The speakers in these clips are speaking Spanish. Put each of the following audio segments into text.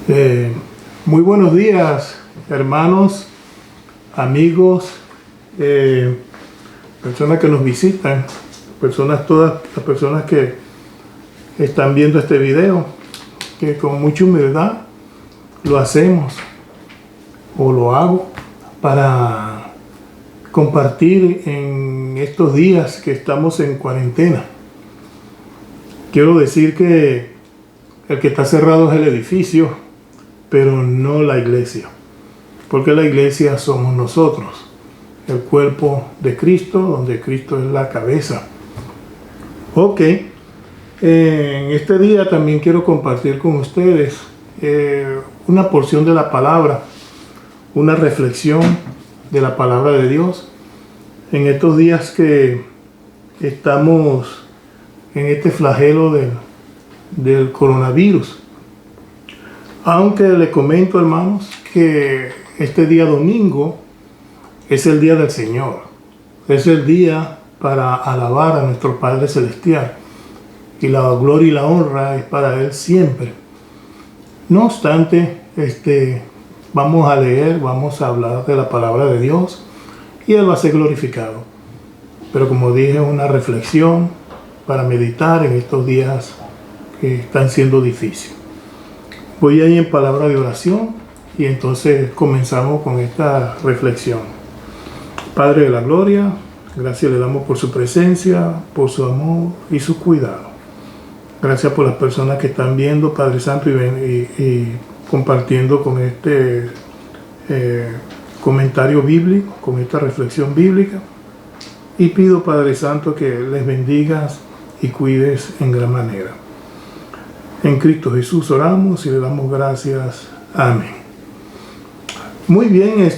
Eh, Muy buenos días, hermanos, amigos, personas que nos visitan, todas las personas que están viendo este video, que con mucha humildad lo hacemos o lo hago para compartir en estos días que estamos en cuarentena. Quiero decir que el que está cerrado es el edificio, pero no la iglesia, porque la iglesia somos nosotros, el cuerpo de Cristo, donde Cristo es la cabeza. Ok, en este día también quiero compartir con ustedes una porción de la palabra, una reflexión de la palabra de Dios en estos días que estamos en este flagelo del coronavirus. Aunque le comento, hermanos, que este día domingo es el día del Señor. Es el día para alabar a nuestro Padre Celestial. Y la gloria y la honra es para Él siempre. No obstante, vamos a leer, vamos a hablar de la palabra de Dios y Él va a ser glorificado. Pero como dije, una reflexión para meditar en estos días que están siendo difíciles. Voy a ir en palabra de oración y entonces comenzamos con esta reflexión. Padre de la gloria, gracias le damos por su presencia, por su amor y su cuidado. Gracias por las personas que están viendo, Padre Santo, y compartiendo con este comentario bíblico, con esta reflexión bíblica. Y pido, Padre Santo, que les bendigas y cuides en gran manera. En Cristo Jesús oramos y le damos gracias. Amén. Muy bien,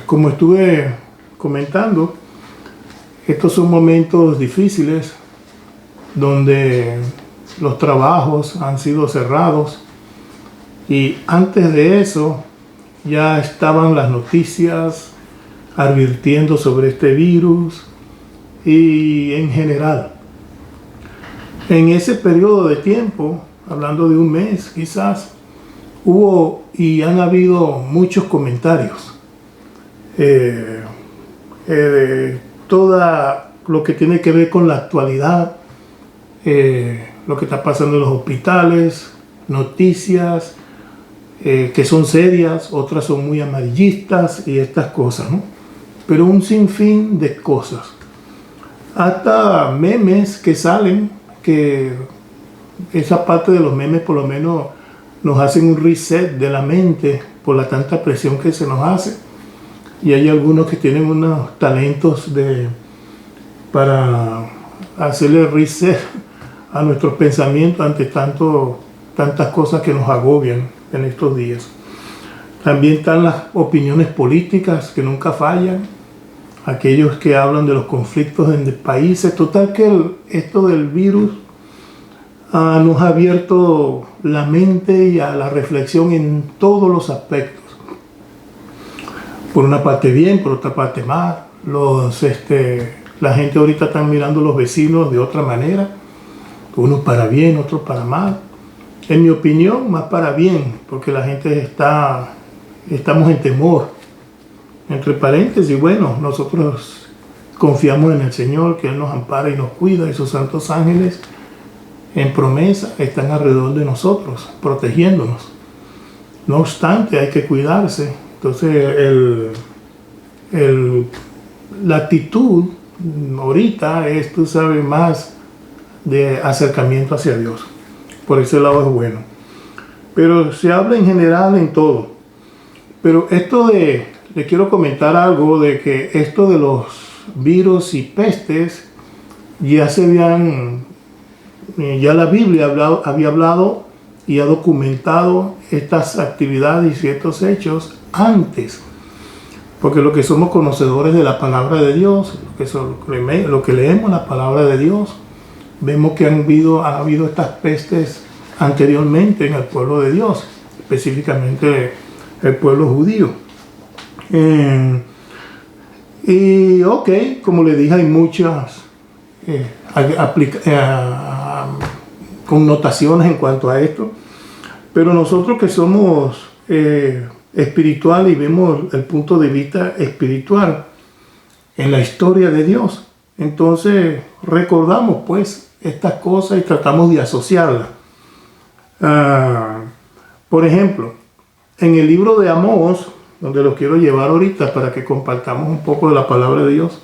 como estuve comentando, estos son momentos difíciles donde los trabajos han sido cerrados y antes de eso ya estaban las noticias advirtiendo sobre este virus y en general. En ese periodo de tiempo, hablando de un mes quizás, hubo y han habido muchos comentarios de todo lo que tiene que ver con la actualidad, lo que está pasando en los hospitales, noticias que son serias, otras son muy amarillistas y estas cosas, ¿no? Pero un sinfín de cosas. Hasta memes que salen, que esa parte de los memes por lo menos nos hacen un reset de la mente por la tanta presión que se nos hace, y hay algunos que tienen unos talentos para hacerle reset a nuestros pensamientos ante tantas cosas que nos agobian en estos días. También están las opiniones políticas que nunca fallan, aquellos que hablan de los conflictos en países. Total que esto del virus nos ha abierto la mente y a la reflexión en todos los aspectos. Por una parte bien, por otra parte mal. La gente ahorita está mirando a los vecinos de otra manera, unos para bien, otros para mal. En mi opinión, más para bien, porque la gente estamos en temor. Entre paréntesis, bueno, nosotros confiamos en el Señor, que Él nos ampara y nos cuida, y sus santos ángeles en promesa están alrededor de nosotros, protegiéndonos. No obstante, hay que cuidarse. Entonces, la actitud ahorita es, tú sabes, más de acercamiento hacia Dios. Por ese lado es bueno. Pero se habla en general en todo. Pero le quiero comentar algo de que esto de los virus y pestes ya la Biblia había hablado y ha documentado estas actividades y estos hechos antes. Porque lo que somos conocedores de la palabra de Dios, lo que leemos la palabra de Dios, vemos que ha habido estas pestes anteriormente en el pueblo de Dios, específicamente el pueblo judío. Y como le dije, hay muchas connotaciones en cuanto a esto. Pero nosotros que somos espirituales y vemos el punto de vista espiritual en la historia de Dios, entonces recordamos pues estas cosas y tratamos de asociarlas. Por ejemplo, en el libro de Amós, donde los quiero llevar ahorita para que compartamos un poco de la palabra de Dios,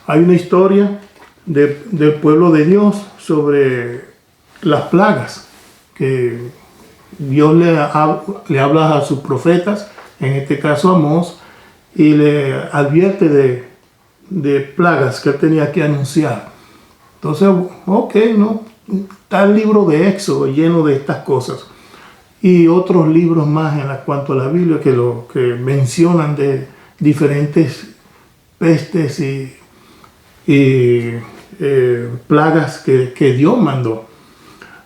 hay una historia del pueblo de Dios sobre las plagas que Dios le habla a sus profetas, en este caso Amós, y le advierte de plagas que él tenía que anunciar. Entonces, ok, ¿no? Está el libro de Éxodo lleno de estas cosas. Y otros libros más en cuanto a la Biblia que mencionan de diferentes pestes y plagas que Dios mandó.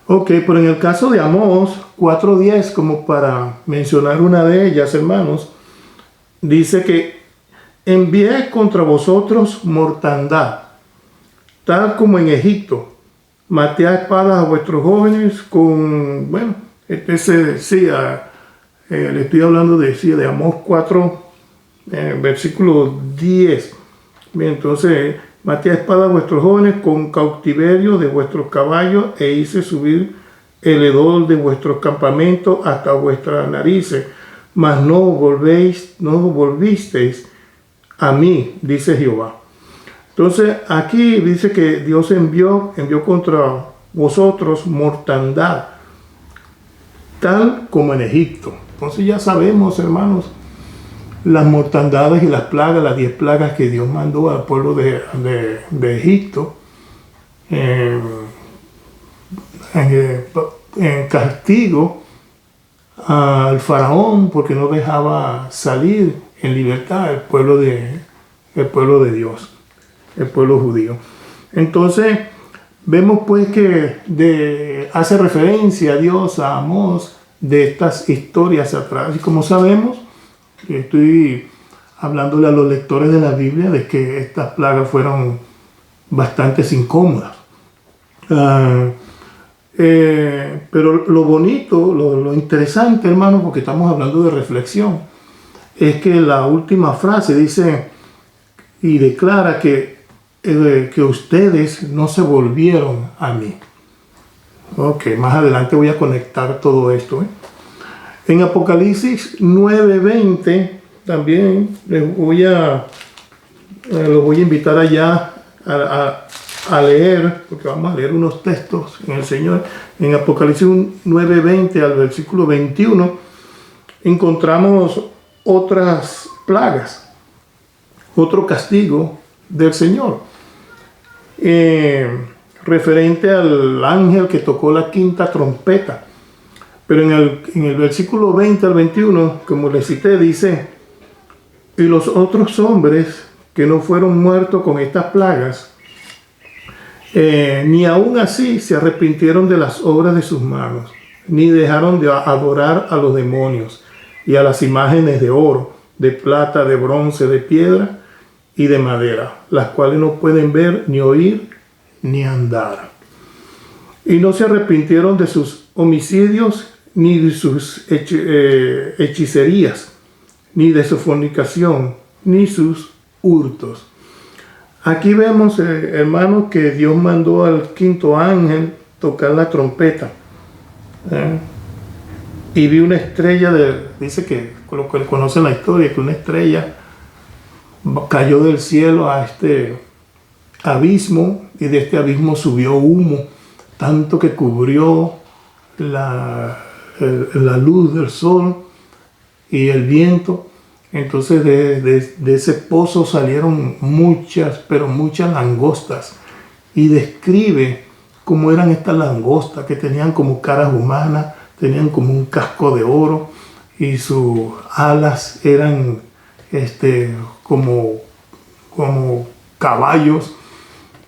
Ok, pero en el caso de Amós 4:10, como para mencionar una de ellas, hermanos, dice que envié contra vosotros mortandad, tal como en Egipto. Maté a espadas a vuestros jóvenes con, bueno, le estoy hablando de Amós 4, versículo 10. Entonces, maté a espada a vuestros jóvenes con cautiverio de vuestros caballos e hice subir el hedor de vuestros campamentos hasta vuestras narices, mas no volvisteis a mí, dice Jehová. Entonces, aquí dice que Dios envió contra vosotros mortandad, tal como en Egipto. Entonces ya sabemos, hermanos, las mortandades y las plagas, las 10 plagas que Dios mandó al pueblo de Egipto en castigo al faraón porque no dejaba salir en libertad el pueblo de Dios, el pueblo judío. Entonces vemos pues que hace referencia a Dios, a Amós, de estas historias atrás. Y como sabemos, estoy hablándole a los lectores de la Biblia de que estas plagas fueron bastante incómodas. Pero lo bonito, lo interesante, hermano, porque estamos hablando de reflexión, es que la última frase dice y declara que ustedes no se volvieron a mí. Ok, más adelante voy a conectar todo esto. En Apocalipsis 9:20 también los voy a invitar allá a leer, porque vamos a leer unos textos en el Señor. En Apocalipsis 9:20 al versículo 21 encontramos otras plagas, otro castigo del Señor, referente al ángel que tocó la quinta trompeta. Pero en el versículo 20 al 21, como les cité, dice: y los otros hombres que no fueron muertos con estas plagas, ni aún así se arrepintieron de las obras de sus manos, ni dejaron de adorar a los demonios y a las imágenes de oro, de plata, de bronce, de piedra y de madera, las cuales no pueden ver, ni oír, ni andar. Y no se arrepintieron de sus homicidios, ni de sus hechicerías, ni de su fornicación, ni sus hurtos. Aquí vemos, hermanos, que Dios mandó al quinto ángel tocar la trompeta. Y vi una estrella, dice que los que conocen la historia, que una estrella cayó del cielo a este abismo, y de este abismo subió humo, tanto que cubrió la luz del sol y el viento. Entonces de ese pozo salieron muchas, pero muchas langostas, y describe cómo eran estas langostas, que tenían como caras humanas, tenían como un casco de oro, y sus alas eran como caballos,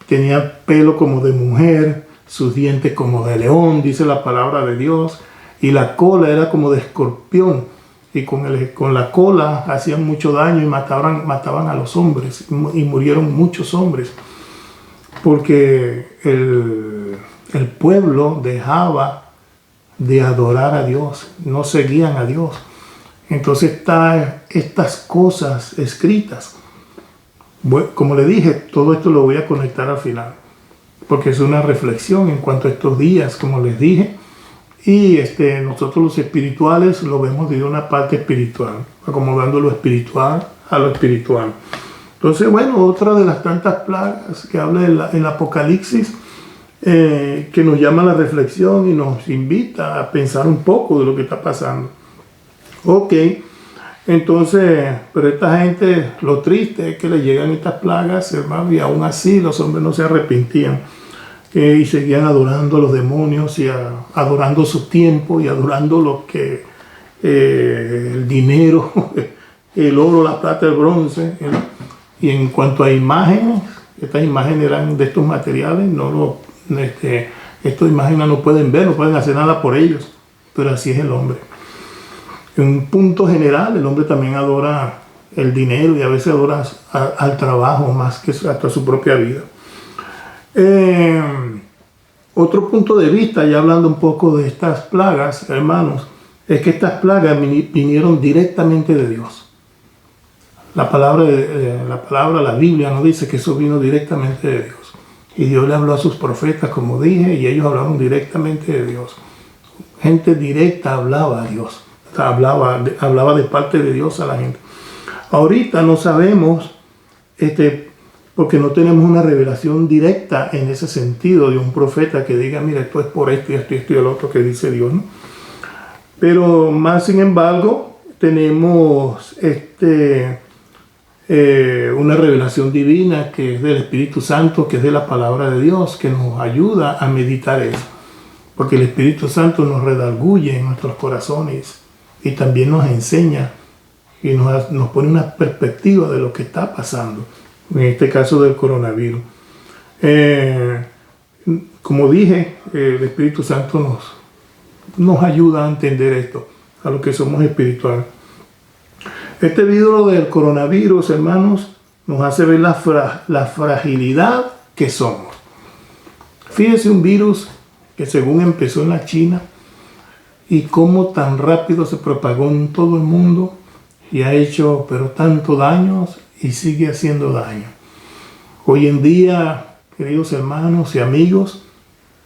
tenían pelo como de mujer, sus dientes como de león, dice la palabra de Dios, y la cola era como de escorpión, y con la cola hacían mucho daño y mataban a los hombres, y murieron muchos hombres, porque el pueblo dejaba de adorar a Dios, no seguían a Dios. Entonces están estas cosas escritas. Bueno, como le dije, todo esto lo voy a conectar al final, porque es una reflexión en cuanto a estos días, como les dije. Y nosotros los espirituales lo vemos desde una parte espiritual, acomodando lo espiritual a lo espiritual. Entonces, bueno, otra de las tantas plagas que habla el Apocalipsis, que nos llama a la reflexión y nos invita a pensar un poco de lo que está pasando. Ok, entonces, pero esta gente, lo triste es que le llegan estas plagas, hermano, y aún así los hombres no se arrepentían. Y seguían adorando a los demonios y adorando su tiempo y adorando lo que el dinero, el oro, la plata, el bronce. Y en cuanto a imágenes, estas imágenes eran de estos materiales, estas imágenes no pueden ver, no pueden hacer nada por ellos, pero así es el hombre. En un punto general, el hombre también adora el dinero y a veces adora al trabajo más que hasta su propia vida. Otro punto de vista, ya hablando un poco de estas plagas, hermanos, es que estas plagas vinieron directamente de Dios. La Biblia nos dice que eso vino directamente de Dios. Y Dios le habló a sus profetas, como dije, y ellos hablaron directamente de Dios. Gente directa hablaba a Dios, hablaba de parte de Dios a la gente. Ahorita no sabemos, porque no tenemos una revelación directa en ese sentido de un profeta que diga, mira, esto es por esto y esto y esto y el otro que dice Dios, ¿no? Pero más sin embargo, tenemos una revelación divina que es del Espíritu Santo, que es de la palabra de Dios, que nos ayuda a meditar eso. Porque el Espíritu Santo nos redarguye en nuestros corazones y también nos enseña y nos pone una perspectiva de lo que está pasando. En este caso del coronavirus. Como dije, el Espíritu Santo nos ayuda a entender esto, a lo que somos espirituales. Este video del coronavirus, hermanos, nos hace ver la fragilidad que somos. Fíjese, un virus que según empezó en la China y cómo tan rápido se propagó en todo el mundo y ha hecho pero tanto daño y sigue haciendo daño. Hoy en día, queridos hermanos y amigos,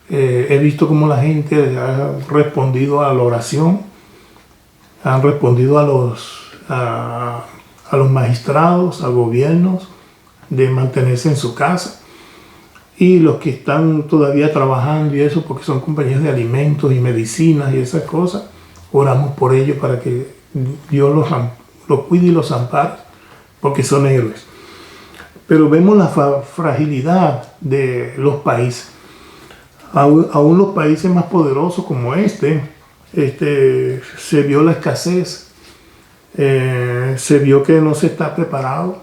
he visto cómo la gente ha respondido a la oración, han respondido a los magistrados, a gobiernos, de mantenerse en su casa. Y los que están todavía trabajando y eso, porque son compañías de alimentos y medicinas y esas cosas, oramos por ellos para que Dios los cuide y los ampare, porque son héroes. Pero vemos la fragilidad de los países. Aún los países más poderosos como se vio la escasez, se vio que no se está preparado,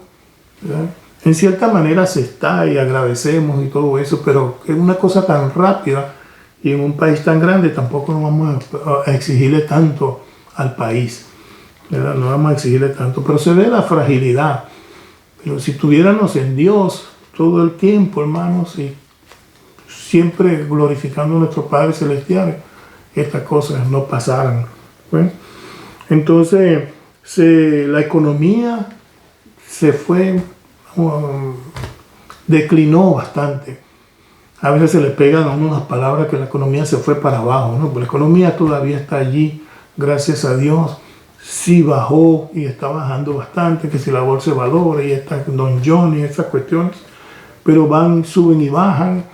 ¿verdad? En cierta manera se está y agradecemos y todo eso, pero es una cosa tan rápida y en un país tan grande tampoco nos vamos a exigirle tanto al país, ¿verdad? No vamos a exigirle tanto, pero se ve la fragilidad. Pero si tuviéramos en Dios todo el tiempo, hermanos, y siempre glorificando a nuestro Padre Celestial, estas cosas no pasaran. ¿Ven? Entonces, la economía se fue, declinó bastante. A veces se le pegan a uno las palabras que la economía se fue para abajo, ¿no? Pero la economía todavía está allí, gracias a Dios. Sí bajó y está bajando bastante, que si la bolsa de valores y está Don John y esas cuestiones, pero suben y bajan.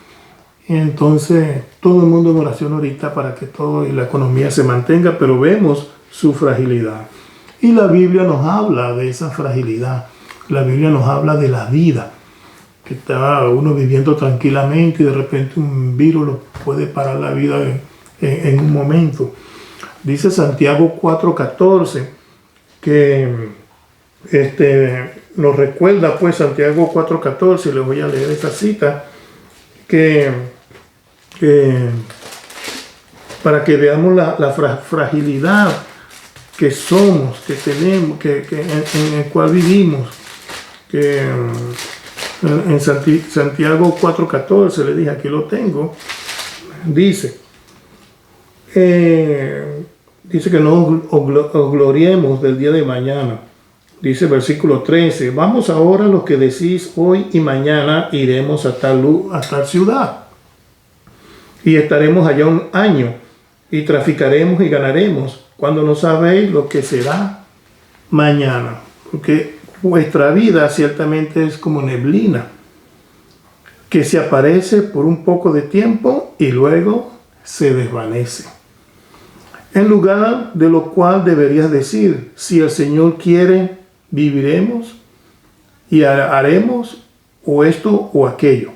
Entonces todo el mundo en oración ahorita para que todo y la economía se mantenga, pero vemos su fragilidad. Y la Biblia nos habla de esa fragilidad. La Biblia nos habla de la vida, que está uno viviendo tranquilamente y de repente un virus lo puede parar la vida en un momento. Dice Santiago 4:14, que nos recuerda, pues, Santiago 4:14, les voy a leer esta cita, que para que veamos la fragilidad que somos, que tenemos, en el cual vivimos, que en Santiago 4:14, le dije, aquí lo tengo, dice, Dice que no os gloriemos del día de mañana. Dice versículo 13, vamos ahora los que decís hoy y mañana iremos a tal ciudad y estaremos allá un año y traficaremos y ganaremos, cuando no sabéis lo que será mañana. Porque vuestra vida ciertamente es como neblina, que se aparece por un poco de tiempo y luego se desvanece. En lugar de lo cual deberías decir, si el Señor quiere, viviremos y haremos o esto o aquello.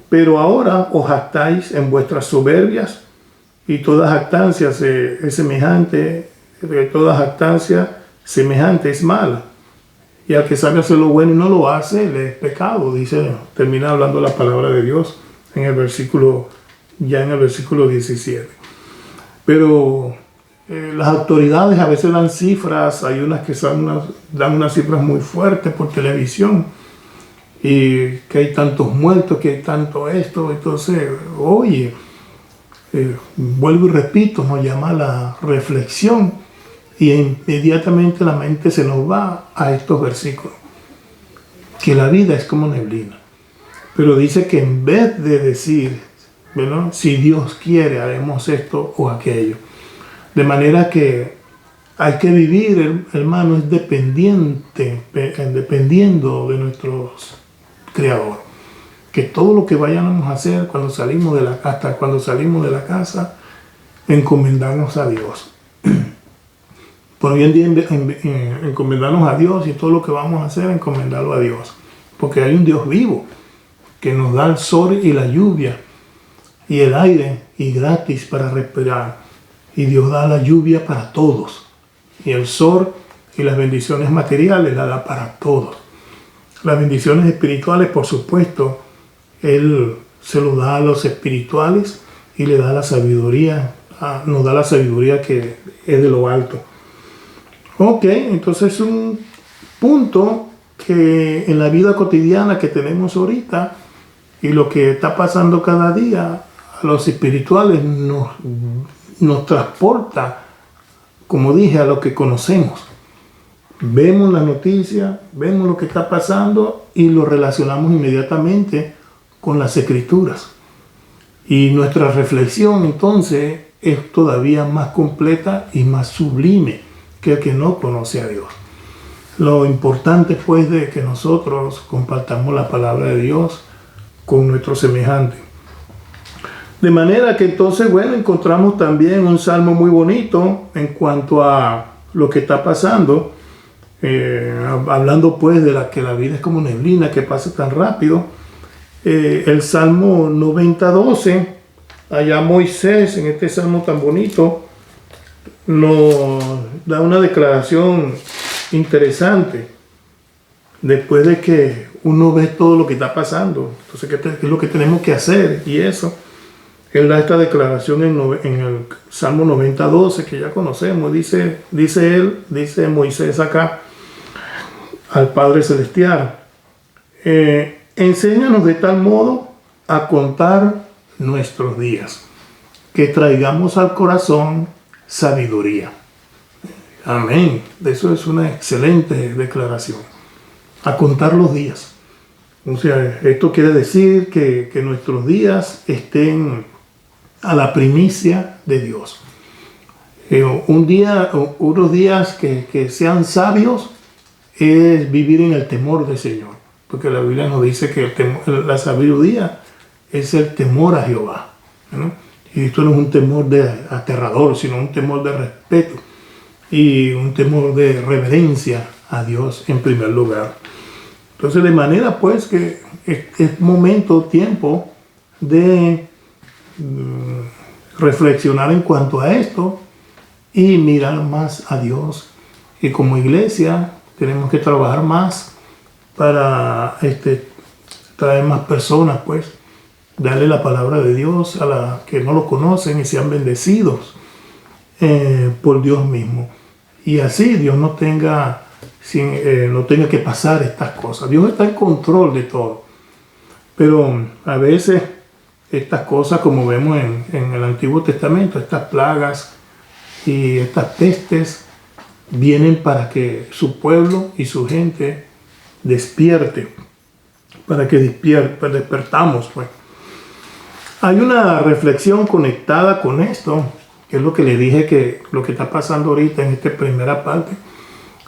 Pero ahora os jactáis en vuestras soberbias, y toda jactancia es semejante, toda jactancia semejante es mala. Y al que sabe hacer lo bueno y no lo hace, le es pecado. Dice, termina hablando la palabra de Dios en el versículo 17. Pero las autoridades a veces dan cifras, hay unas que dan unas cifras muy fuertes por televisión, y que hay tantos muertos, que hay tanto esto. Entonces, oye, vuelvo y repito, nos llama a la reflexión, y inmediatamente la mente se nos va a estos versículos, que la vida es como neblina. Pero dice que en vez de decir, ¿verdad?, si Dios quiere, haremos esto o aquello. De manera que hay que vivir, hermano, es dependiendo de nuestro Creador. Que todo lo que vayamos a hacer hasta cuando salimos de la casa, encomendarnos a Dios. Por bien encomendarnos a Dios, y todo lo que vamos a hacer, encomendarlo a Dios. Porque hay un Dios vivo que nos da el sol y la lluvia y el aire, y gratis para respirar. Y Dios da la lluvia para todos. Y el sol y las bendiciones materiales la da para todos. Las bendiciones espirituales, por supuesto, Él se lo da a los espirituales y le da la sabiduría, nos da la sabiduría que es de lo alto. Ok, entonces es un punto que en la vida cotidiana que tenemos ahorita y lo que está pasando cada día, a los espirituales nos transporta, como dije, a lo que conocemos. Vemos las noticias, vemos lo que está pasando y lo relacionamos inmediatamente con las Escrituras. Y nuestra reflexión entonces es todavía más completa y más sublime que el que no conoce a Dios. Lo importante pues de que nosotros compartamos la palabra de Dios con nuestros semejantes. De manera que entonces, bueno, encontramos también un salmo muy bonito en cuanto a lo que está pasando, hablando pues de que la vida es como neblina que pasa tan rápido. El Salmo 90:12, allá Moisés, en este salmo tan bonito, nos da una declaración interesante. Después de que uno ve todo lo que está pasando, entonces, ¿qué es lo que tenemos que hacer? Y eso, él da esta declaración en el Salmo 90:12, que ya conocemos. Dice Moisés acá al Padre Celestial, enséñanos de tal modo a contar nuestros días, que traigamos al corazón sabiduría. Amén. Eso es una excelente declaración. A contar los días. O sea, esto quiere decir que nuestros días estén a la primicia de Dios. Unos días que sean sabios es vivir en el temor del Señor. Porque la Biblia nos dice que la sabiduría es el temor a Jehová, ¿no? Y esto no es un temor aterrador, sino un temor de respeto y un temor de reverencia a Dios en primer lugar. Entonces, de manera pues que es tiempo de reflexionar en cuanto a esto y mirar más a Dios. Y como iglesia tenemos que trabajar más para traer más personas, pues, darle la palabra de Dios a las que no lo conocen y sean bendecidos por Dios mismo. Y así Dios no tenga que pasar estas cosas. Dios está en control de todo. Pero a veces estas cosas, como vemos en el Antiguo Testamento, estas plagas y estas pestes vienen para que su pueblo y su gente despierte, para que despertamos, pues. Hay una reflexión conectada con esto, que es lo que le dije, que lo que está pasando ahorita en esta primera parte,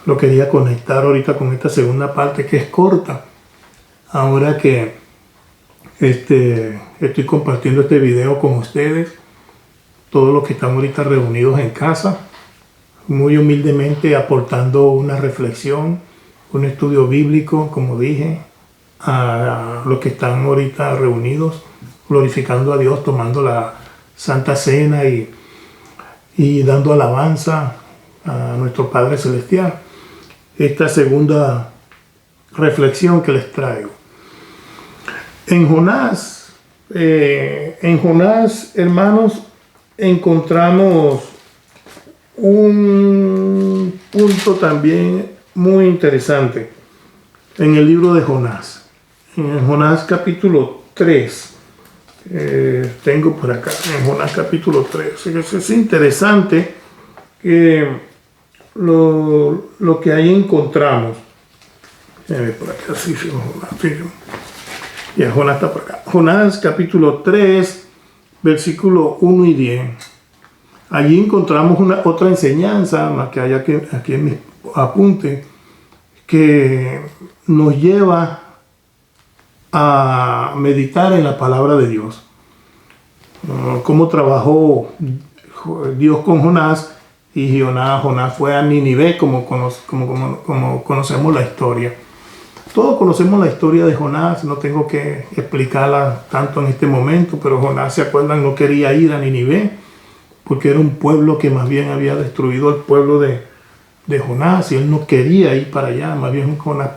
lo quería conectar ahorita con esta segunda parte, que es corta. Ahora que estoy compartiendo este video con ustedes, todos los que están ahorita reunidos en casa, muy humildemente aportando una reflexión, un estudio bíblico, como dije, a los que están ahorita reunidos, glorificando a Dios, tomando la Santa Cena y dando alabanza a nuestro Padre Celestial. Esta segunda reflexión que les traigo. En Jonás, hermanos, encontramos un punto también muy interesante en el libro de Jonás. En Jonás capítulo 3, tengo por acá, en Jonás capítulo 3. Es interesante que lo que ahí encontramos. Por acá, sí, ya, Jonás está por acá. Jonás capítulo 3, versículo 1 y 10. Allí encontramos otra enseñanza, más que hay aquí en mi apunte, que nos lleva a meditar en la palabra de Dios. Cómo trabajó Dios con Jonás, y Jonás fue a Nínive, como conocemos la historia. Todos conocemos la historia de Jonás, no tengo que explicarla tanto en este momento, pero Jonás, ¿se acuerdan? No quería ir a Nínive, porque era un pueblo que más bien había destruido el pueblo de Jonás, y él no quería ir para allá, más bien Jonás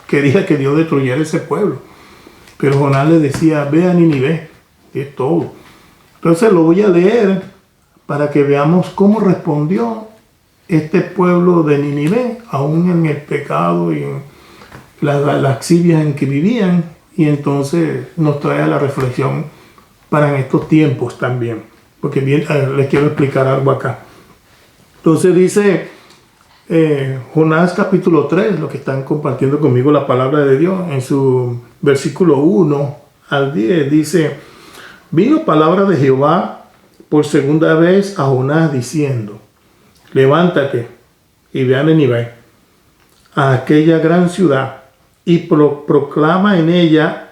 quería que Dios destruyera ese pueblo. Pero Jonás le decía, ve a Nínive, y es todo. Entonces lo voy a leer para que veamos cómo respondió este pueblo de Nínive, aún en el pecado y en las laxivias en que vivían, y entonces nos trae a la reflexión para en estos tiempos también, porque bien, les quiero explicar algo acá. Entonces dice Jonás capítulo 3, lo que están compartiendo conmigo la palabra de Dios, en su versículo 1 al 10, dice: vino palabra de Jehová por segunda vez a Jonás diciendo: levántate y ve a Nínive, a aquella gran ciudad, y proclama en ella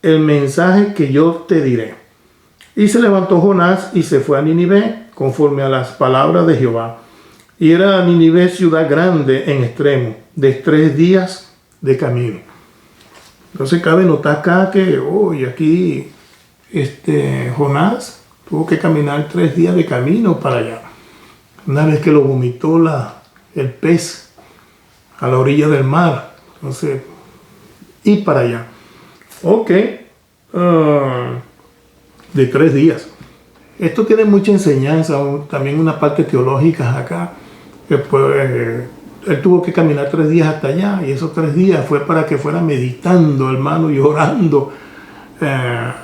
el mensaje que yo te diré. Y se levantó Jonás y se fue a Nínive conforme a las palabras de Jehová. Y era Nínive ciudad grande en extremo, de 3 días de camino. Entonces cabe notar acá que hoy aquí Jonás tuvo que caminar 3 días de camino para allá. Una vez que lo vomitó el pez a la orilla del mar. Entonces, y para allá. Ok. De 3 días. Esto tiene mucha enseñanza, también una parte teológica acá. Él tuvo que caminar 3 días hasta allá, y esos 3 días fue para que fuera meditando, hermano, y orando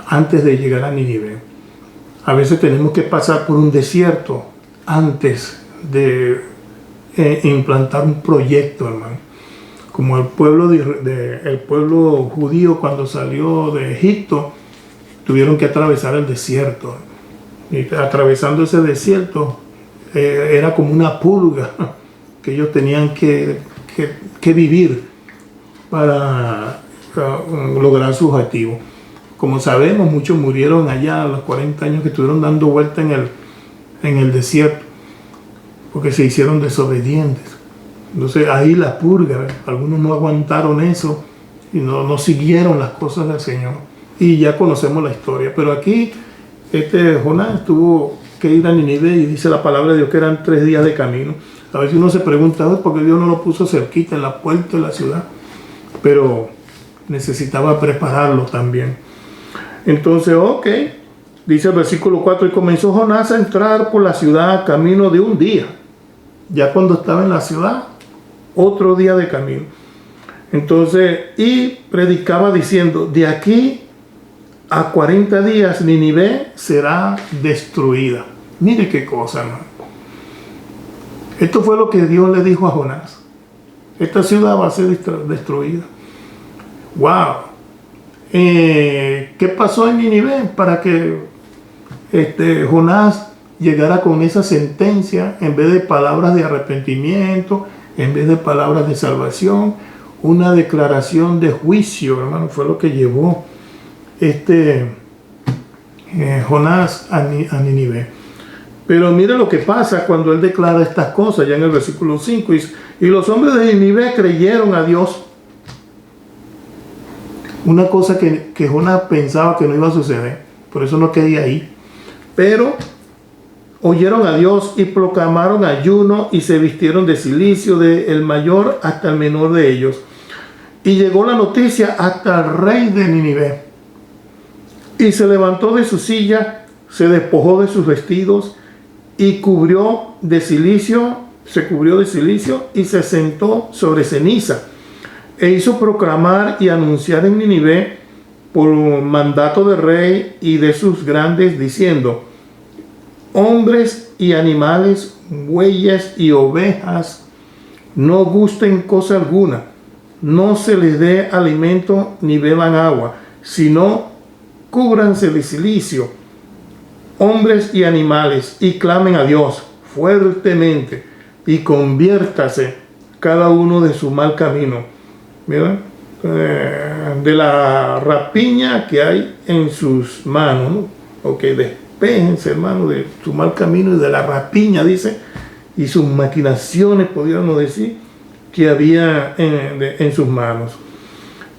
antes de llegar a Nínive. A veces tenemos que pasar por un desierto antes de implantar un proyecto, hermano. Como el pueblo judío, cuando salió de Egipto, tuvieron que atravesar el desierto. Y atravesando ese desierto era como una purga que ellos tenían que vivir para lograr su objetivo. Como sabemos, muchos murieron allá a los 40 años que estuvieron dando vuelta en el desierto, porque se hicieron desobedientes. Entonces ahí la purga, algunos no aguantaron eso y no siguieron las cosas del Señor. Y ya conocemos la historia. Pero aquí Jonás tuvo que ir a Nínive, y dice la palabra de Dios que eran 3 días de camino. A veces uno se pregunta, ¿por qué Dios no lo puso cerquita, en la puerta de la ciudad? Pero necesitaba prepararlo también. Entonces, ok, dice el versículo 4, y comenzó Jonás a entrar por la ciudad camino de un día. Ya cuando estaba en la ciudad, otro día de camino. Entonces, y predicaba diciendo: de aquí a 40 días Nínive será destruida. Mire qué cosa, hermano. Esto fue lo que Dios le dijo a Jonás. Esta ciudad va a ser destruida. ¡Wow! ¿Qué pasó en Nínive para que Jonás llegara con esa sentencia en vez de palabras de arrepentimiento, en vez de palabras de salvación? Una declaración de juicio, hermano, fue lo que llevó Jonás a Nínive. Pero mire lo que pasa cuando él declara estas cosas, ya en el versículo 5, y los hombres de Nínive creyeron a Dios. Una cosa que Jonás pensaba que no iba a suceder, por eso no quería ir. Pero oyeron a Dios y proclamaron ayuno y se vistieron de cilicio, del mayor hasta el menor de ellos. Y llegó la noticia hasta el rey de Nínive. Y se levantó de su silla, se despojó de sus vestidos y se cubrió de cilicio y se sentó sobre ceniza. E hizo proclamar y anunciar en Nínive por mandato del rey y de sus grandes, diciendo: hombres y animales, bueyes y ovejas, no gusten cosa alguna, no se les dé alimento ni beban agua, sino cúbranse de cilicio, hombres y animales, y clamen a Dios fuertemente, y conviértase cada uno de su mal camino. ¿Verdad? De la rapiña que hay en sus manos, ¿no? Ok, despéjense, hermano, de su mal camino y de la rapiña, dice, y sus maquinaciones, podríamos decir, que había en sus manos.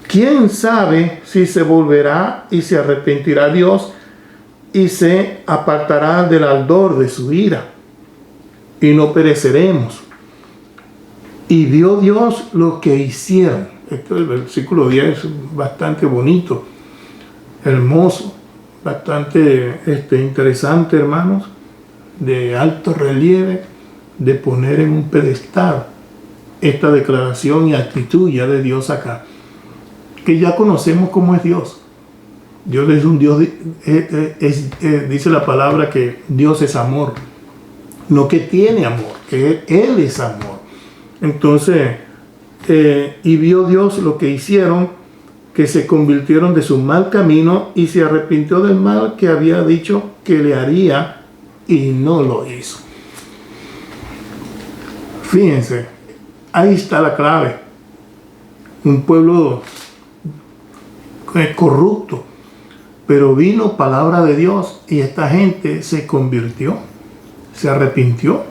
¿Quién sabe si se volverá y se arrepentirá Dios y se apartará del ardor de su ira y no pereceremos? Y vio Dios lo que hicieron. Este es el versículo 10, bastante bonito, hermoso, bastante interesante, hermanos, de alto relieve, de poner en un pedestal esta declaración y actitud ya de Dios acá, que ya conocemos cómo es Dios. Dios es un Dios, dice la palabra que Dios es amor, no que tiene amor, que Él es amor. Entonces, y vio Dios lo que hicieron, que se convirtieron de su mal camino y se arrepintió del mal que había dicho que le haría y no lo hizo. Fíjense, ahí está la clave. Un pueblo corrupto, pero vino palabra de Dios y esta gente se convirtió, se arrepintió.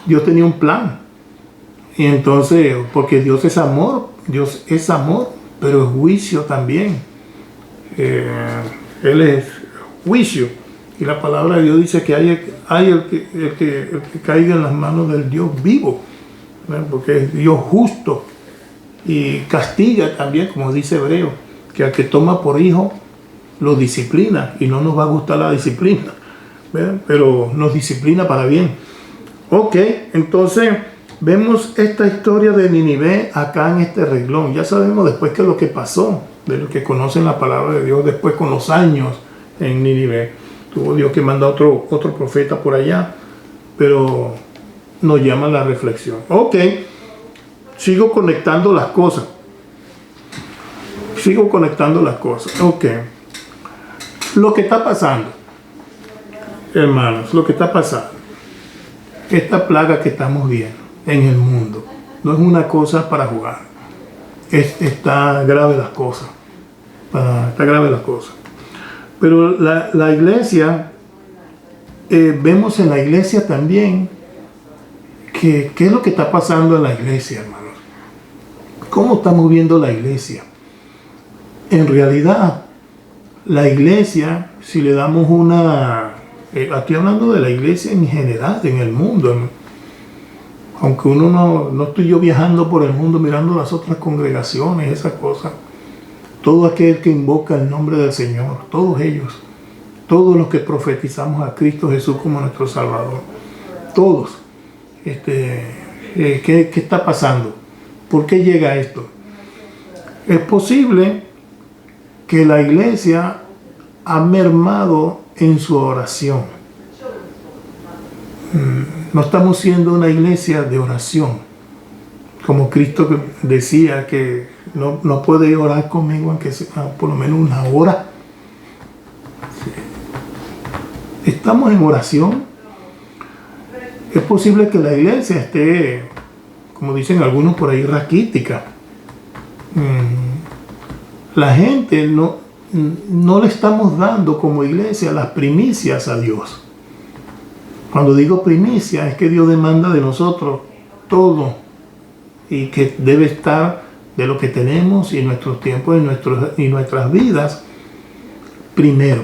Dios tenía un plan. Y entonces, porque Dios es amor, pero es juicio también. Él es juicio. Y la palabra de Dios dice que hay el que caiga en las manos del Dios vivo, ¿verdad? Porque es Dios justo y castiga también, como dice Hebreo, que al que toma por hijo lo disciplina, y no nos va a gustar la disciplina, ¿verdad? Pero nos disciplina para bien. Ok, entonces vemos esta historia de Nínive acá en este renglón. Ya sabemos después qué es lo que pasó, de los que conocen la palabra de Dios después con los años en Nínive. Tuvo Dios que manda otro profeta por allá, pero nos llama a la reflexión. Ok, sigo conectando las cosas. Ok, lo que está pasando, hermanos, lo que está pasando, esta plaga que estamos viendo en el mundo, no es una cosa para jugar. Está grave las cosas. Pero la iglesia, vemos en la iglesia también qué es lo que está pasando en la iglesia, hermanos. ¿Cómo estamos viendo la iglesia? En realidad, la iglesia, si le damos estoy hablando de la iglesia en general, en el mundo, ¿no? Aunque uno no estoy yo viajando por el mundo mirando las otras congregaciones, esas cosas. Todo aquel que invoca el nombre del Señor, todos ellos, todos los que profetizamos a Cristo Jesús como nuestro Salvador, todos. ¿Qué está pasando? ¿Por qué llega esto? Es posible que la iglesia ha mermado en su oración. No estamos siendo una iglesia de oración. Como Cristo decía que no puede orar conmigo aunque sea por lo menos una hora. Estamos en oración. Es posible que la iglesia esté, como dicen algunos por ahí, raquítica. La gente no le estamos dando como iglesia las primicias a Dios. Cuando digo primicia es que Dios demanda de nosotros todo y que debe estar de lo que tenemos y nuestros tiempos y nuestras vidas primero.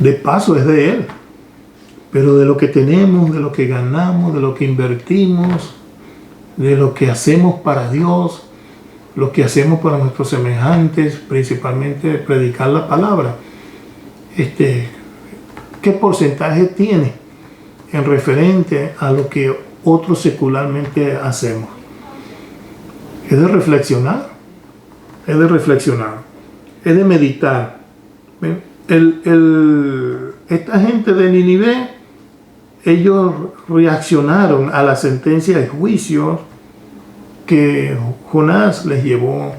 De paso es de Él, pero de lo que tenemos, de lo que ganamos, de lo que invertimos, de lo que hacemos para Dios, lo que hacemos para nuestros semejantes, principalmente predicar la palabra, ¿qué porcentaje tiene en referente a lo que otros secularmente hacemos? Es de reflexionar, es de meditar. Esta gente de Nínive, ellos reaccionaron a la sentencia de juicio que Jonás les llevó,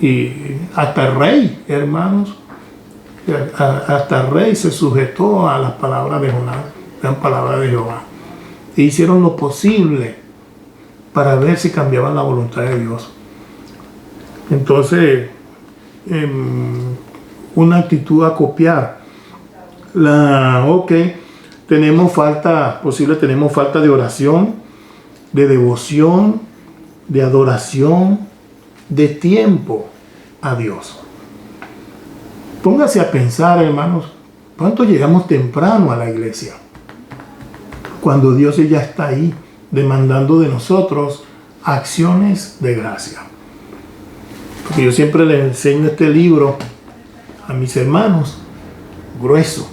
y hasta el rey, hermanos, hasta el rey se sujetó a las palabras de Jonás, las palabras de Jehová, e hicieron lo posible para ver si cambiaban la voluntad de Dios. Entonces, una actitud a copiar. Tenemos falta de oración, de devoción, de adoración, de tiempo a Dios. Póngase a pensar, hermanos, ¿cuánto llegamos temprano a la iglesia? Cuando Dios ya está ahí, demandando de nosotros acciones de gracia. Porque yo siempre les enseño este libro a mis hermanos, grueso.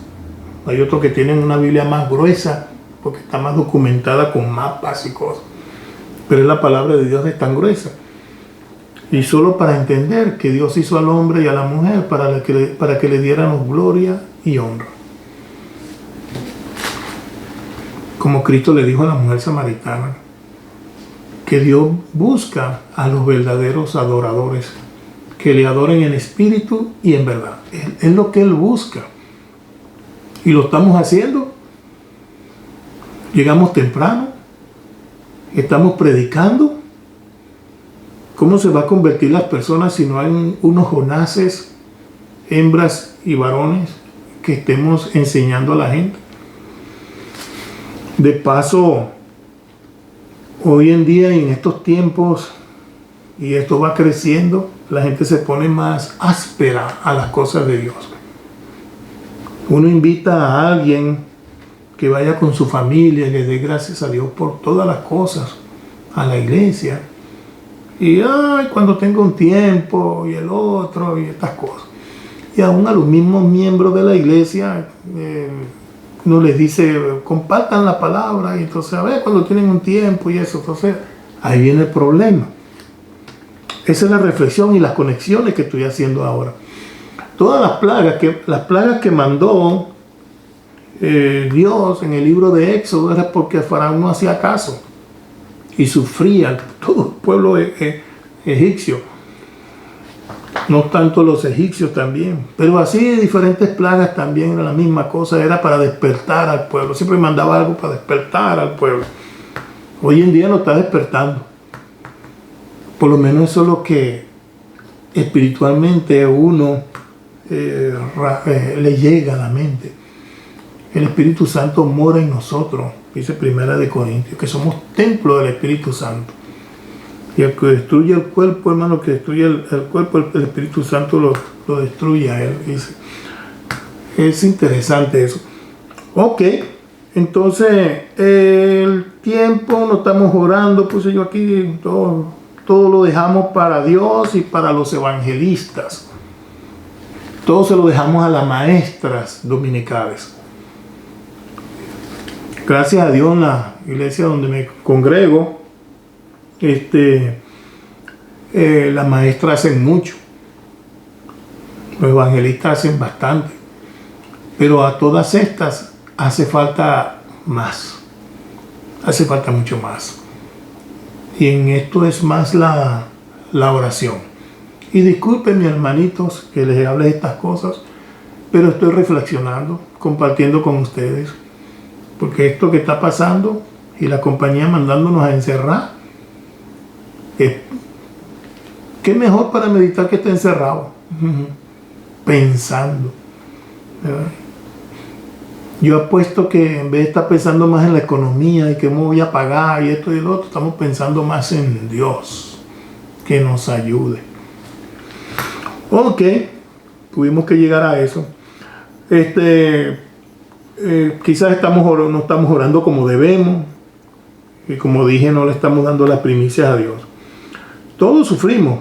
Hay otros que tienen una Biblia más gruesa, porque está más documentada con mapas y cosas. Pero la palabra de Dios es tan gruesa. Y solo para entender que Dios hizo al hombre y a la mujer para que le diéramos gloria y honra. Como Cristo le dijo a la mujer samaritana, que Dios busca a los verdaderos adoradores, que le adoren en espíritu y en verdad. Es lo que Él busca. Y lo estamos haciendo. Llegamos temprano. Estamos predicando. ¿Cómo se va a convertir las personas si no hay unos Jonases, hembras y varones que estemos enseñando a la gente? De paso, hoy en día y en estos tiempos, y esto va creciendo, la gente se pone más áspera a las cosas de Dios. Uno invita a alguien que vaya con su familia, que dé gracias a Dios por todas las cosas a la iglesia. Y cuando tenga un tiempo y el otro y estas cosas. Y aún a los mismos miembros de la iglesia uno les dice, compartan la palabra, y entonces a ver cuando tienen un tiempo y eso. Entonces ahí viene el problema. Esa es la reflexión y las conexiones que estoy haciendo ahora. Todas las plagas que mandó Dios en el libro de Éxodo era porque Faraón no hacía caso y sufría todo el pueblo egipcio. No tanto los egipcios también, pero así diferentes plagas también era la misma cosa, era para despertar al pueblo. Siempre mandaba algo para despertar al pueblo. Hoy en día no está despertando. Por lo menos eso es lo que espiritualmente uno le llega a la mente. El Espíritu Santo mora en nosotros, dice 1 Corintios, que somos templo del Espíritu Santo. Y el que destruye el cuerpo, hermano, que destruye el cuerpo, el Espíritu Santo lo destruye a él. Dice. Es interesante eso. Ok, entonces el tiempo, no estamos orando, puse yo aquí, todo lo dejamos para Dios y para los evangelistas. Todo se lo dejamos a las maestras dominicales. Gracias a Dios en la iglesia donde me congrego, las maestras hacen mucho. Los evangelistas hacen bastante, pero a todas estas hace falta más, hace falta mucho más. Y en esto es más la oración. Y disculpen, mis hermanitos, que les hable de estas cosas, pero estoy reflexionando, compartiendo con ustedes, porque esto que está pasando y la compañía mandándonos a encerrar, ¿qué mejor para meditar que estar encerrado? Pensando, ¿verdad? Yo apuesto que en vez de estar pensando más en la economía y cómo voy a pagar y esto y lo otro, estamos pensando más en Dios, que nos ayude. Ok, tuvimos que llegar a eso. Quizás no estamos orando como debemos, y como dije, no le estamos dando las primicias a Dios. Todos sufrimos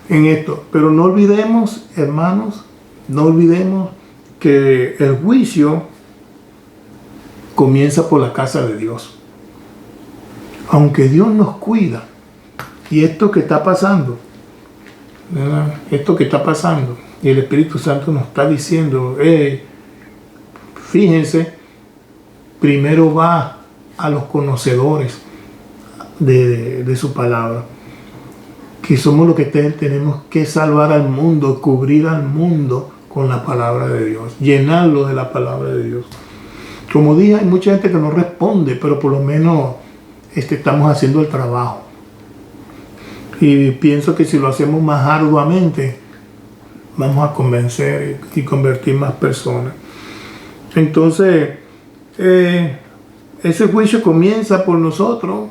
en esto, pero no olvidemos, hermanos, no olvidemos que el juicio comienza por la casa de Dios. Aunque Dios nos cuida, y esto que está pasando, ¿verdad? Esto que está pasando, y el Espíritu Santo nos está diciendo, fíjense, primero va a los conocedores de su palabra, que somos los que tenemos que salvar al mundo, cubrir al mundo con la palabra de Dios, llenarlo de la palabra de Dios. Como dije, hay mucha gente que no responde, pero por lo menos estamos haciendo el trabajo. Y pienso que si lo hacemos más arduamente, vamos a convencer y convertir más personas. Entonces, ese juicio comienza por nosotros.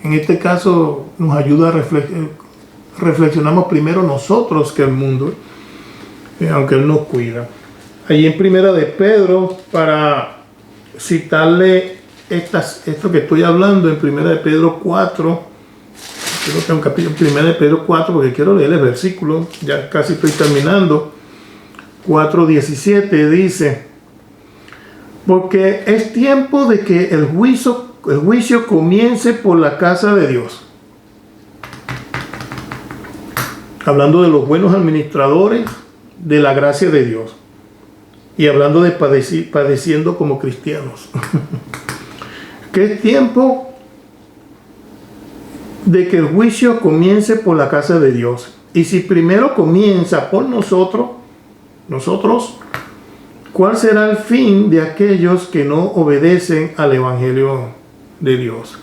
En este caso, nos ayuda a reflexionamos primero nosotros que el mundo, aunque Él nos cuida. Allí en Primera de Pedro, para citarle esto que estoy hablando, en Primera de Pedro 4, creo que es un capítulo, Primera de Pedro 4, porque quiero leer el versículo, ya casi estoy terminando. 4:17 dice: porque es tiempo de que el juicio comience por la casa de Dios. Hablando de los buenos administradores de la gracia de Dios. Y hablando de padeciendo como cristianos. Que es tiempo de que el juicio comience por la casa de Dios. Y si primero comienza por nosotros, ¿cuál será el fin de aquellos que no obedecen al Evangelio de Dios?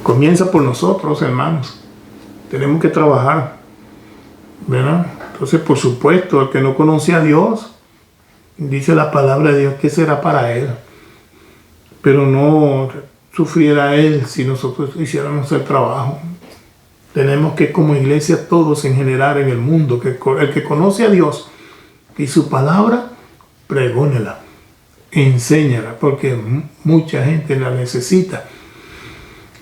Comienza por nosotros, hermanos. Tenemos que trabajar, ¿verdad? Entonces, por supuesto, el que no conoce a Dios, dice la palabra de Dios, ¿qué será para él? Pero no sufriera él si nosotros hiciéramos el trabajo. Tenemos que, como iglesia, todos en general en el mundo, el que conoce a Dios y su palabra, pregónela, enséñala, porque mucha gente la necesita.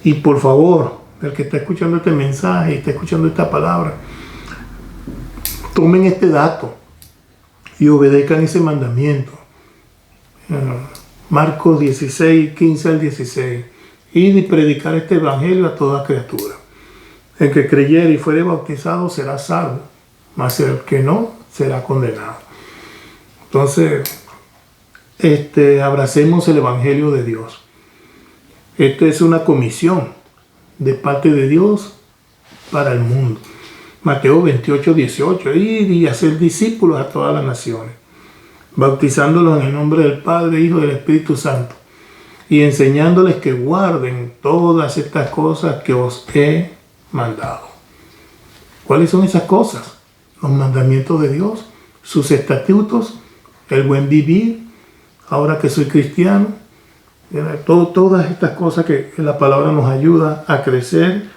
Y por favor, el que está escuchando este mensaje, está escuchando esta palabra, tomen este dato y obedezcan ese mandamiento. Marcos 16, 15 al 16. Ir y predicar este evangelio a toda criatura. El que creyere y fuere bautizado será salvo, mas el que no será condenado. Entonces, abracemos el evangelio de Dios. Esto es una comisión de parte de Dios para el mundo. Mateo 28, 18. Ir y hacer discípulos a todas las naciones, bautizándolos en el nombre del Padre, Hijo y del Espíritu Santo, y enseñándoles que guarden todas estas cosas que os he mandado. ¿Cuáles son esas cosas? Los mandamientos de Dios, sus estatutos, el buen vivir, ahora que soy cristiano, todas estas cosas que la palabra nos ayuda a crecer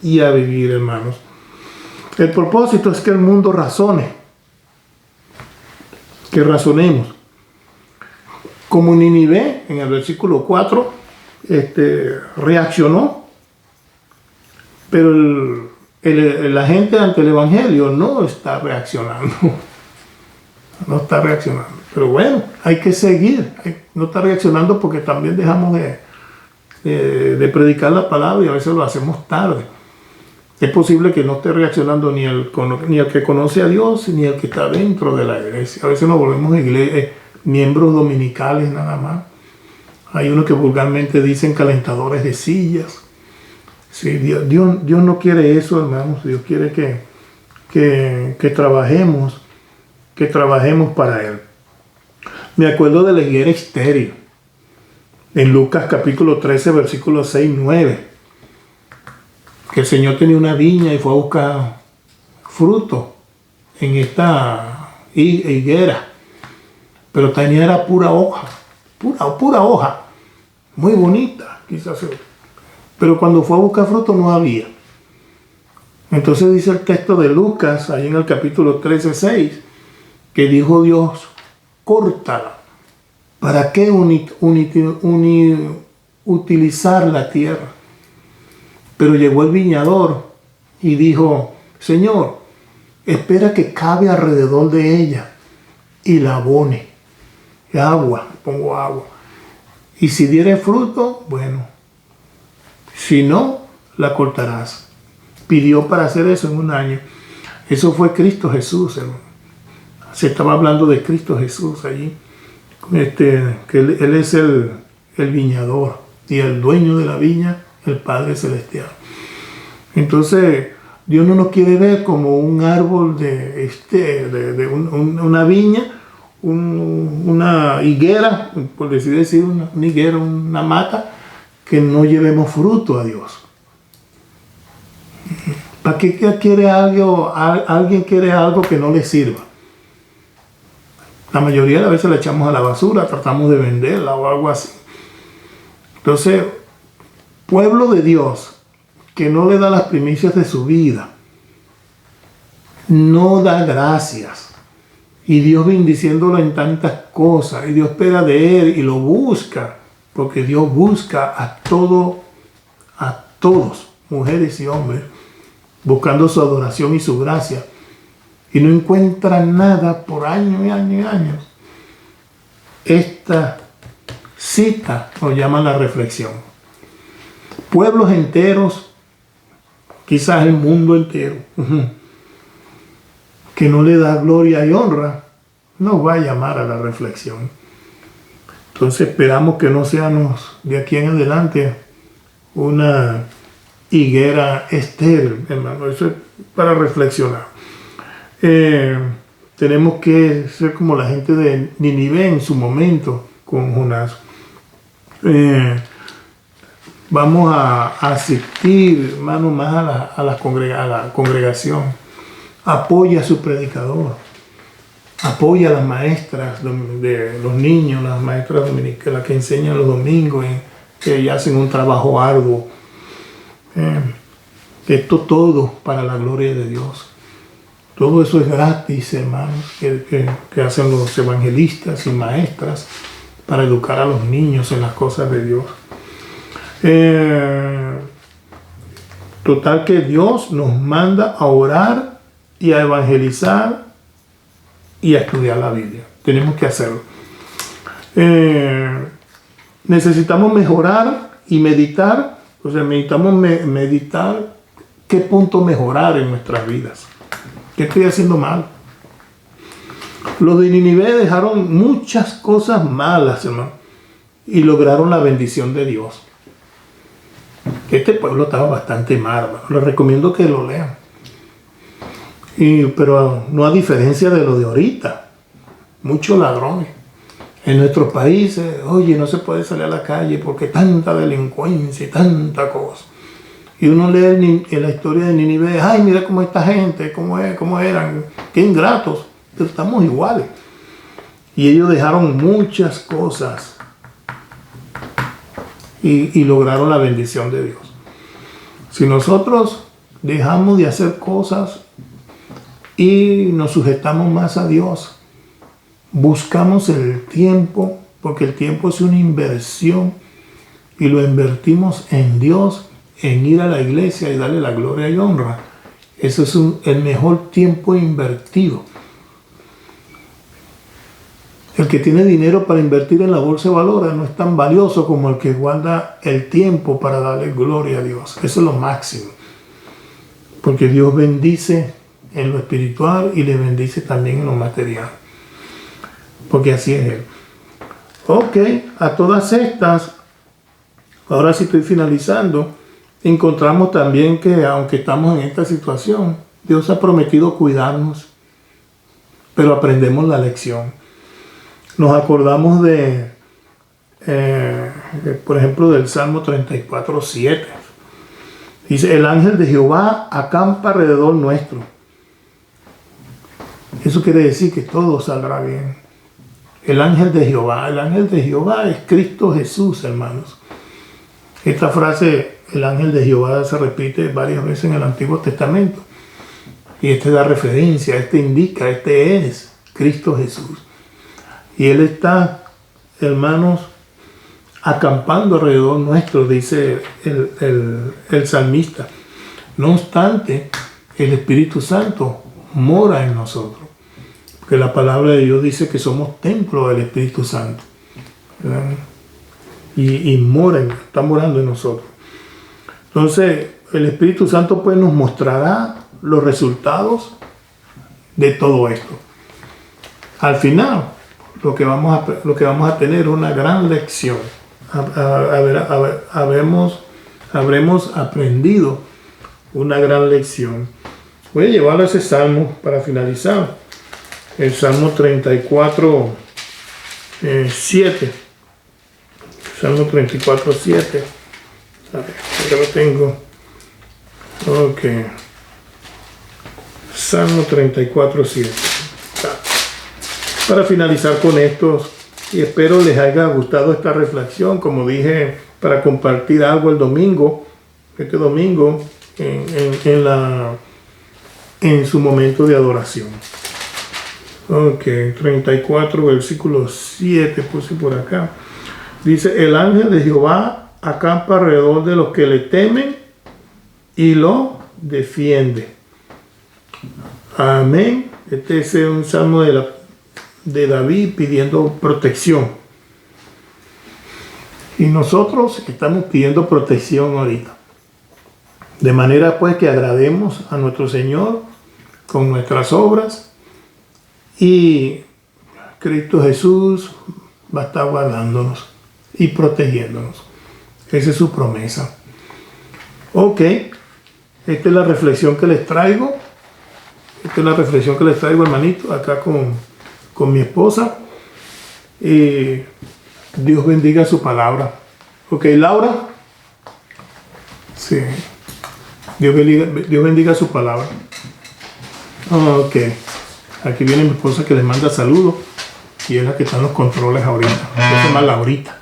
y a vivir, hermanos. El propósito es que el mundo razone, que razonemos. Como Nínive, en el versículo 4, reaccionó, pero la gente ante el Evangelio no está reaccionando. No está reaccionando. Pero bueno, hay que seguir. No está reaccionando porque también dejamos de predicar la palabra y a veces lo hacemos tarde. Es posible que no esté reaccionando ni el que conoce a Dios, ni el que está dentro de la iglesia. A veces nos volvemos miembros dominicales nada más. Hay unos que vulgarmente dicen calentadores de sillas. Sí, Dios no quiere eso, hermanos. Dios quiere que trabajemos para Él. Me acuerdo de la higuera estéril. En Lucas capítulo 13, versículos 6 y 9. Que el Señor tenía una viña y fue a buscar fruto en esta higuera. Pero era pura hoja. Pura hoja. Muy bonita, quizás. Pero cuando fue a buscar fruto no había. Entonces dice el texto de Lucas, ahí en el capítulo 13, 6, que dijo Dios, córtala. ¿Para qué utilizar la tierra? Pero llegó el viñador y dijo, Señor, espera que cabe alrededor de ella y la abone. Pongo agua. Y si diere fruto, bueno. Si no, la cortarás. Pidió para hacer eso en un año. Eso fue Cristo Jesús, hermano. Se estaba hablando de Cristo Jesús allí. Que él es el viñador y el dueño de la viña, el Padre Celestial. Entonces, Dios no nos quiere ver como un árbol una viña, una higuera, por decir una higuera, una mata, que no llevemos fruto a Dios. ¿Para qué quiere alguien quiere algo que no le sirva? La mayoría de las veces la echamos a la basura, tratamos de venderla o algo así. Entonces, pueblo de Dios que no le da las primicias de su vida, no da gracias. Y Dios bendiciéndolo en tantas cosas. Y Dios espera de él y lo busca. Porque Dios busca a todos, mujeres y hombres, buscando su adoración y su gracia. Y no encuentra nada por años y años y años. Esta cita nos llama a la reflexión. Pueblos enteros, quizás el mundo entero, que no le da gloria y honra, nos va a llamar a la reflexión. Entonces esperamos que no seamos de aquí en adelante una higuera estéril, hermano. Eso es para reflexionar. Tenemos que ser como la gente de Nínive en su momento con Jonás. Vamos a asistir, hermano, más a la congregación. Apoya a su predicador. Apoya a las maestras de los niños, las maestras dominicales, las que enseñan los domingos, que hacen un trabajo arduo. Esto todo para la gloria de Dios. Todo eso es gratis, hermanos, que hacen los evangelistas y maestras para educar a los niños en las cosas de Dios. Total que Dios nos manda a orar y a evangelizar y a estudiar la Biblia. Tenemos que hacerlo. Necesitamos mejorar y meditar. O sea, necesitamos meditar qué punto mejorar en nuestras vidas. ¿Qué estoy haciendo mal? Los de Nínive dejaron muchas cosas malas, hermano, y lograron la bendición de Dios. Este pueblo estaba bastante mal, hermano. Les recomiendo que lo lean. Pero no a diferencia de lo de ahorita. Muchos ladrones. En nuestros países, oye, no se puede salir a la calle porque tanta delincuencia y tanta cosa. Y uno lee en la historia de Nínive, ay, mira cómo esta gente, cómo eran, qué ingratos, pero estamos iguales. Y ellos dejaron muchas cosas y lograron la bendición de Dios. Si nosotros dejamos de hacer cosas y nos sujetamos más a Dios, buscamos el tiempo, porque el tiempo es una inversión, y lo invertimos en Dios, en ir a la iglesia y darle la gloria y honra. Eso es el mejor tiempo invertido. El que tiene dinero para invertir en la bolsa de valores no es tan valioso como el que guarda el tiempo para darle gloria a Dios. Eso es lo máximo. Porque Dios bendice en lo espiritual y le bendice también en lo material. Porque así es Él. Ok, a todas estas, ahora sí estoy finalizando, encontramos también que aunque estamos en esta situación, Dios ha prometido cuidarnos, pero aprendemos la lección. Nos acordamos por ejemplo, del Salmo 34:7. Dice, el ángel de Jehová acampa alrededor nuestro. Eso quiere decir que todo saldrá bien. El ángel de Jehová es Cristo Jesús, hermanos. Esta frase, el ángel de Jehová, se repite varias veces en el Antiguo Testamento. Y da referencia, indica, es Cristo Jesús. Y Él está, hermanos, acampando alrededor nuestro, dice el salmista. No obstante, el Espíritu Santo mora en nosotros. Porque la palabra de Dios dice que somos templo del Espíritu Santo. ¿Verdad? Y está morando en nosotros. Entonces, el Espíritu Santo pues nos mostrará los resultados de todo esto. Al final, lo que vamos a tener es una gran lección. Habremos aprendido una gran lección. Voy a llevar ese salmo para finalizar. El Salmo 34, 7. Salmo 34, 7. A ver, acá lo tengo. Ok. Salmo 34, 7. Para finalizar con esto, y espero les haya gustado esta reflexión, como dije, para compartir algo el domingo, este domingo, en su momento de adoración. Ok, 34, versículo 7, puse por acá. Dice, el ángel de Jehová acampa alrededor de los que le temen y lo defiende. Amén. Este es un salmo de David pidiendo protección. Y nosotros estamos pidiendo protección ahorita. De manera pues que agrademos a nuestro Señor con nuestras obras. Y Cristo Jesús va a estar guardándonos y protegiéndonos. Esa es su promesa. Ok, esta es la reflexión que les traigo. Hermanito, acá con mi esposa. Y Dios bendiga su palabra. Ok, Laura. Sí. Dios bendiga su palabra. Ok. Aquí viene mi esposa que les manda saludos. Y es la que está en los controles ahorita. Se llama Laurita.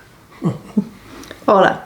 Hola.